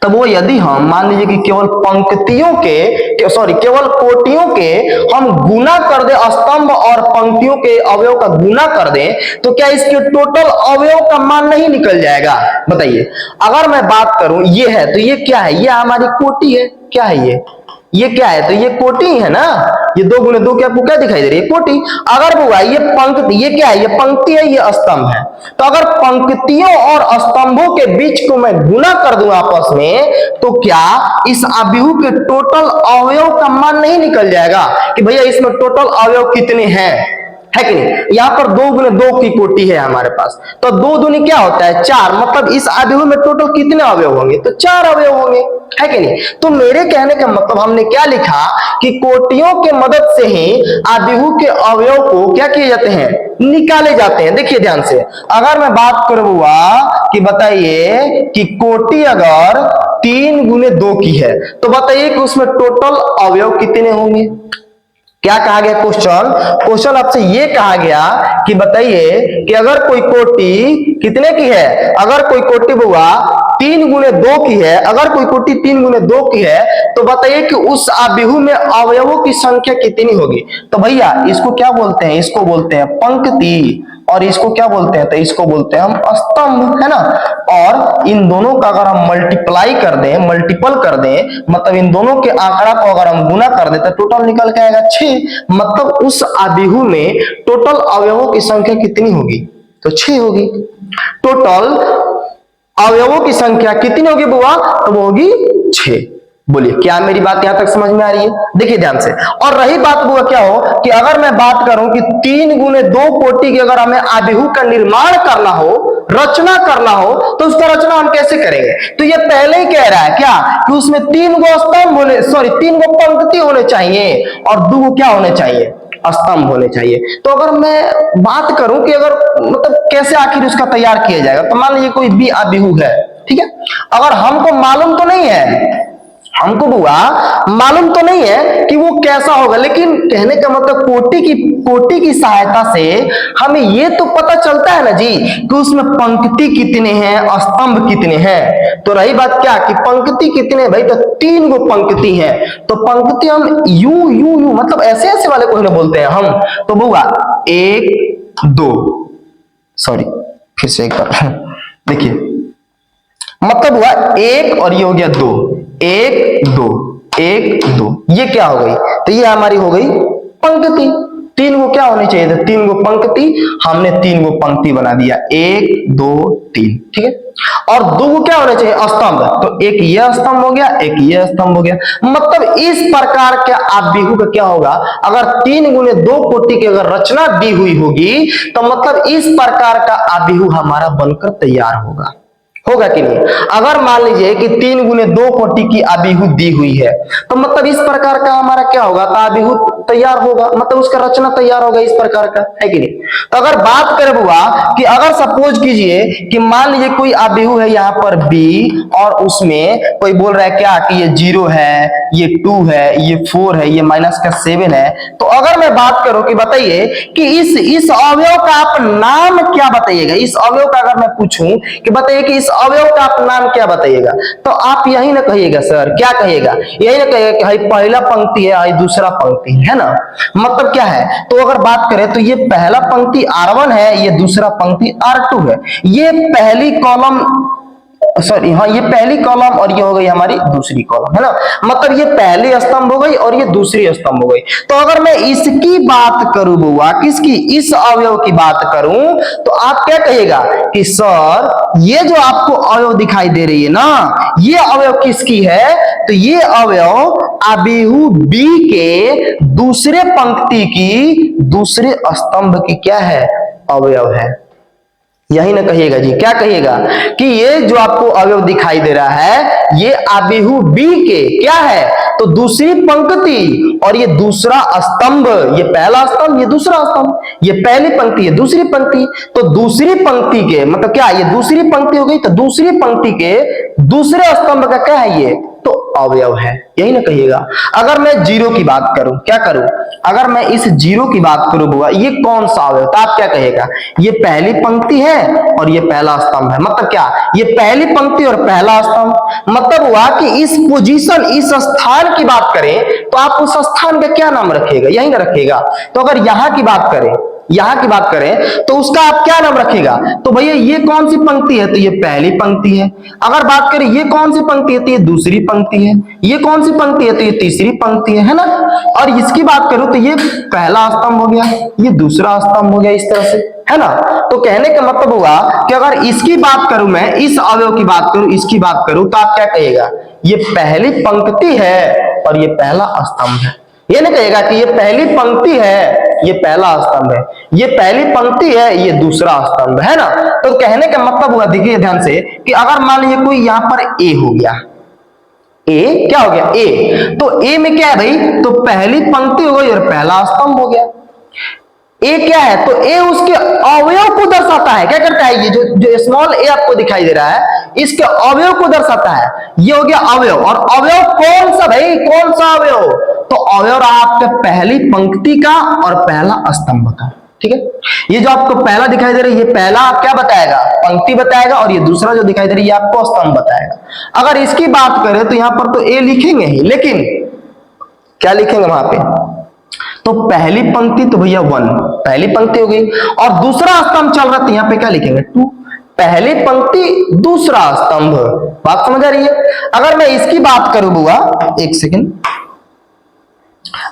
तब वो यदि हम मान लीजिए कि केवल पंक्तियों के सॉरी केवल कोटियों के हम गुना कर दे, स्तंभ और पंक्तियों के अवयव का गुना कर दें, तो क्या इसके टोटल अवयव का मान नहीं निकल जाएगा। बताइए, अगर मैं बात करूं ये है, तो ये क्या है, ये हमारी कोटि है, क्या है ये क्या है, तो ये कोटि है ना, ये 2 गुने 2 क्या आपको क्या दिखाई दे रही है, कोटि। अगर बुआ ये पंक्ति, ये क्या है, ये पंक्ति है, ये स्तंभ है, तो अगर पंक्तियों और स्तंभों के बीच को मैं गुना कर दूं आपस में, तो क्या इस आबिहू के टोटल अवयव का मान नहीं निकल जाएगा कि भैया इसमें टोटल अवयव कितने हैं, है कि नहीं। यहां पर 2 गुने 2 की कोटि है हमारे पास, तो 2 दूनी क्या होता है 4, मतलब इस आबिहू में टोटल कितने अवयव होंगे, तो 4 अवयव होंगे, है कि नहीं। तो मेरे कहने का मतलब हमने क्या लिखा कि कोटियों के मदद से ही आबिहू के अवयव को क्या किए जाते हैं, निकाले जाते हैं। देखिए ध्यान से, अगर मैं बात करूंगा कि बताइए कि कोटि अगर 3 गुने 2 की है, तो बताइए कि उसमें टोटल अवयव कितने होंगे। क्या कहा गया क्वेश्चन आपसे ये कहा गया कि बताइए कि अगर कोई कोटि कितने की है, अगर कोई कोटि बुआ 3 गुने 2 की है, अगर कोई कोटि 3 गुने 2 की है, तो बताइए कि उस आबिहू में अवयवों की संख्या कितनी होगी। तो भैया इसको क्या बोलते हैं, इसको बोलते हैं पंक्ति, और इसको क्या बोलते हैं, तो इसको बोलते हैं हम स्तंभ, है ना। और इन दोनों का अगर हम मल्टीप्लाई कर दें, मल्टीपल कर दें, मतलब इन दोनों के आंकड़ा को अगर हम गुना कर दें, तो टोटल निकल के आएगा 6, मतलब उस आबिहू में टोटल अवयवों की संख्या कितनी होगी, तो 6 होगी। टोटल अवयवों की संख्या कितनी होगी बुआ, तो वो होगी 6। बोलिए क्या मेरी बात यहां तक समझ में आ रही है। देखिए ध्यान से, और रही बात बुआ क्या हो कि अगर मैं बात करूं कि 3 गुने 2 कोटि की अगर हमें आबिहू का निर्माण करना हो, रचना करना हो, तो उसका रचना हम कैसे करेंगे। तो ये पहले ही कह रहा है क्या कि उसमें 3 गो स्तंभ होने, सॉरी 3 गो पंक्ति होने चाहिए और 2 गो क्या होने चाहिए, स्तंभ होने चाहिए। तो अगर मैं बात करूं कि अगर मतलब कैसे आखिर उसका तैयार किया जाएगा, तो मान लीजिए कोई बी आबिहू है, ठीक है। अगर हमको मालूम तो नहीं है, हमको बुआ मालूम तो नहीं है कि वो कैसा होगा, लेकिन कहने का मतलब कोटि की सहायता से हमें ये तो पता चलता है ना जी कि उसमें पंक्ति कितने हैं, स्तंभ कितने हैं। तो रही बात क्या कि पंक्ति कितने भाई, तो 3 गो पंक्ति हैं, तो पंक्ति हम यू यू यू मतलब ऐसे ऐसे वाले को बोलते हैं हम। तो बुआ 1 2, सॉरी फिर से एक बार देखिए, मतलब हुआ 1 और ये हो गया 2, 1 2 1 2, ये क्या हो गई, तो ये हमारी हो गई पंक्ति। 3 गो क्या होनी चाहिए, 3 गो पंक्ति, हमने 3 गो पंक्ति बना दिया, 1 2 3, ठीक है। और 2 गो क्या होने चाहिए, स्तंभ, तो एक ये स्तंभ हो गया, एक ये स्तंभ हो गया। मतलब इस प्रकार के आबिहू का क्या होगा, अगर 3 गुने 2 कोटि की अगर रचना दी हुई होगी, तो मतलब इस प्रकार का आबिहू हमारा बनकर तैयार होगा कि नहीं। अगर मान लीजिए कि 3 गुने 2 कोटि की आबिहू दी हुई है, तो मतलब इस प्रकार का हमारा क्या होगा, आबिहू तैयार होगा, मतलब उसका रचना तैयार होगा इस प्रकार का, है कि नहीं। तो अगर बात करें बुआ कि अगर सपोज कीजिए कि मान लीजिए कोई आबिहू है यहाँ पर बी, और उसमें कोई बोल रहा है क्या कि ये 0 है, ये 2 है, ये 4 है, ये -7 है, तो अगर मैं बात करूं कि बताइए कि इस अवयव का आप नाम क्या बताइएगा, इस अवयव का अगर मैं पूछूं कि बताइए कि इस अवयव का आप नाम क्या बताइएगा, तो आप यही ना कहिएगा सर, क्या कहिएगा, यही ना कहिएगा कि भाई पहला पंक्ति है, भाई दूसरा पंक्ति है ना, मतलब क्या है। तो अगर बात करें तो ये पहला पंक्ति R1 है, ये दूसरा पंक्ति R2 है, ये पहली कॉलम, सॉरी हाँ, ये पहली कॉलम और ये हो गई हमारी दूसरी कॉलम, है ना, मतलब ये पहली स्तंभ हो गई और ये दूसरी स्तंभ हो गई। तो अगर मैं इसकी बात करूं बुआ, किसकी, इस अवयव की बात करूं, तो आप क्या कहिएगा कि सर ये जो आपको अवयव दिखाई दे रही है ना, ये अवयव किसकी है, तो ये अवयव आबिहू बी के दूसरे पंक्ति की दूसरे स्तंभ की क्या है, अवयव है। यही ना कहिएगा जी, क्या कहिएगा कि ये जो आपको अवयव दिखाई दे रहा है ये आबिहू बी के क्या है, तो दूसरी पंक्ति और ये दूसरा स्तंभ, ये पहला स्तंभ, ये दूसरा स्तंभ, ये पहली पंक्ति, ये दूसरी पंक्ति, तो दूसरी पंक्ति के मतलब क्या, ये दूसरी पंक्ति हो गई, तो दूसरी पंक्ति के दूसरे स्तंभ का क्या है, ये तो अवयव है। यही ना कहिएगा। अगर मैं 0 की बात करूं, क्या करूं, अगर मैं इस 0 की बात करूं बुआ, ये कौन सा अवयव, तो आप क्या कहेगा, ये पहली पंक्ति है और ये पहला स्तंभ है, मतलब क्या, ये पहली पंक्ति और पहला स्तंभ, मतलब हुआ कि इस पोजीशन, इस स्थान की बात करें तो आप उस स्थान का क्या नाम रखिएगा, यही ना रखिएगा। तो अगर यहां की बात करें, यहां की बात करें तो उसका आप क्या नाम रखेगा, तो भैया ये कौन सी पंक्ति है, तो ये पहली पंक्ति है। अगर बात करें ये कौन सी पंक्ति है, तो ये दूसरी पंक्ति है। ये कौन सी पंक्ति है, तो ये तीसरी पंक्ति है ना। और इसकी बात करूं तो ये पहला स्तंभ हो गया, ये दूसरा स्तंभ हो गया, इस तरह से, है ना। तो कहने का मतलब हुआ कि अगर इसकी बात करूं, मैं इस अवयव की बात करूं, इसकी बात करूं, तो आप क्या कहिएगा, ये पहली पंक्ति है और ये पहला स्तंभ है। ये नहीं कहेगा कि ये पहली पंक्ति है, ये पहला स्तंभ है, ये पहली पंक्ति है, ये दूसरा स्तंभ है ना। तो कहने का मतलब हुआ, देखिए ध्यान से, कि अगर मान लीजिए कोई यहां पर ए हो गया, ए क्या हो गया, ए, तो ए में क्या है भाई, तो पहली पंक्ति हो गई और पहला स्तंभ हो गया। ए क्या है, तो ए उसके अवयव को दर्शाता है, क्या करता है, ये जो स्मॉल ए आपको दिखाई दे रहा है, इसके अवयव को दर्शाता है। ये हो गया अवयव, और अवयव कौन सा भाई, कौन सा अवयव, तो अवयव रहा आपके पहली पंक्ति का और पहला स्तंभ का, ठीक है। ये जो आपको पहला दिखाई दे रहा है, ये पहला क्या बताएगा, पंक्ति बताएगा, और ये दूसरा जो दिखाई दे रही है आपको स्तंभ बताएगा। अगर इसकी बात करें तो यहां पर तो ए लिखेंगे ही, लेकिन क्या लिखेंगे वहां पे, तो पहली पंक्ति तो भैया 1, पहली पंक्ति हो गई, और दूसरा स्तंभ चल रहा है, तो यहां पे क्या लिखेंगे 2, पहली पंक्ति दूसरा स्तंभ। बात समझ आ रही है। अगर मैं इसकी बात करूं बुआ, एक सेकंड,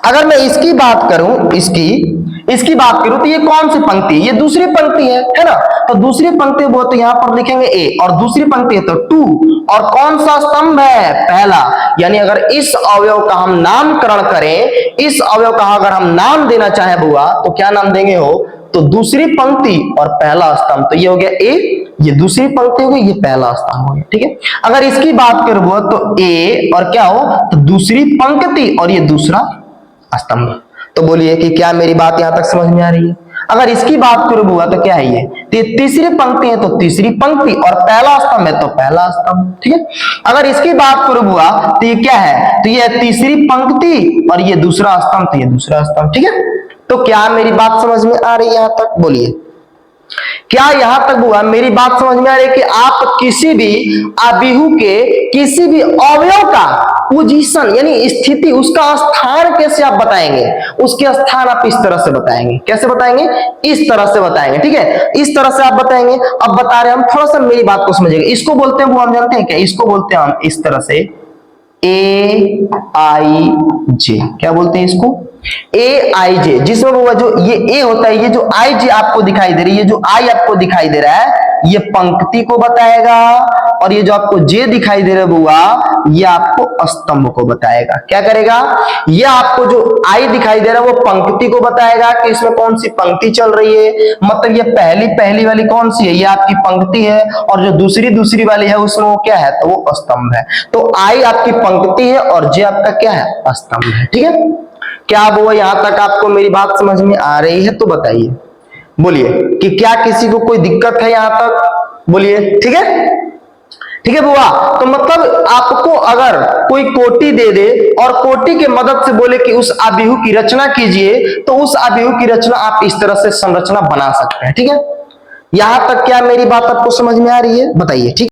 अगर मैं इसकी बात करूं, इसकी बात करूं तो ये कौन सी पंक्ति, ये दूसरी पंक्ति है ना। तो दूसरी पंक्ति वो तो यहां पर लिखेंगे ए, और दूसरी पंक्ति है तो 2, और कौन सा स्तंभ है, पहला। यानी अगर इस अवयव का हम नामकरण करें, इस अवयव का अगर हम नाम देना चाहे बुआ, तो क्या नाम देंगे हो, तो दूसरी पंक्ति और पहला स्तंभ। तो ये हो गया ए, ये दूसरी पंक्ति हो गई, ये पहला स्तंभ हो गया, ठीक है। अगर इसकी बात करूं तो ए और क्या हो, तो दूसरी पंक्ति और ये दूसरा स्तंभ। तो बोलिए कि क्या मेरी बात यहां तक समझ में आ रही है। अगर इसकी बात करूं बुआ तो क्या है, ये तो ये तीसरी पंक्ति है तो तीसरी पंक्ति, और पहला स्तंभ है तो पहला स्तंभ, ठीक है। अगर इसकी बात करूं बुआ तो ये क्या है, तो ये तीसरी पंक्ति और ये दूसरा स्तंभ, तो ये दूसरा स्तंभ, ठीक है। तो क्या मेरी बात समझ में आ रही है यहां तक, बोलिए क्या यहां तक बुआ मेरी बात समझ में आ रही है कि आप किसी भी आबिहू के किसी भी अवयव का पोजीशन यानी स्थिति, उसका स्थान कैसे आप बताएंगे, उसके स्थान आप इस तरह से बताएंगे। कैसे बताएंगे, इस तरह से बताएंगे, ठीक है, इस तरह से आप बताएंगे। अब बता रहे हम, थोड़ा सा मेरी बात को समझिएगा। इसको बोलते हैं वो हम जानते हैं क्या, इसको बोलते हैं हम इस तरह से ए आई जे। क्या बोलते हैं इसको, ए आई जे, जिसमें वो जो ये ए होता है, ये जो आई जे आपको दिखाई दे रही है, जो आई आपको दिखाई दे रहा है, ये पंक्ति को बताएगा, और ये जो आपको जे दिखाई दे रहा है बुआ, ये आपको स्तंभ को बताएगा। क्या करेगा, ये आपको जो आई दिखाई दे रहा है वो पंक्ति को बताएगा कि इसमें कौन सी पंक्ति चल रही है, मतलब ये पहली वाली कौन सी है, ये आपकी पंक्ति है, और जो दूसरी वाली है उसमें वो क्या है, तो वो स्तंभ है। तो आई आपकी पंक्ति है और जे आपका क्या है, स्तंभ है, ठीक है। क्या बुआ यहाँ तक आपको मेरी बात समझ में आ रही है? तो बताइए, बोलिए कि क्या किसी को कोई दिक्कत है यहाँ तक? बोलिए। ठीक है, ठीक है बुआ। तो मतलब आपको अगर कोई कोटि दे दे और कोटि के मदद से बोले कि उस आबिहू की रचना कीजिए, तो उस आबिहू की रचना आप इस तरह से संरचना बना सकते हैं। ठीक है, यहां तक क्या मेरी बात आपको समझ में आ रही है? बताइए। ठीक।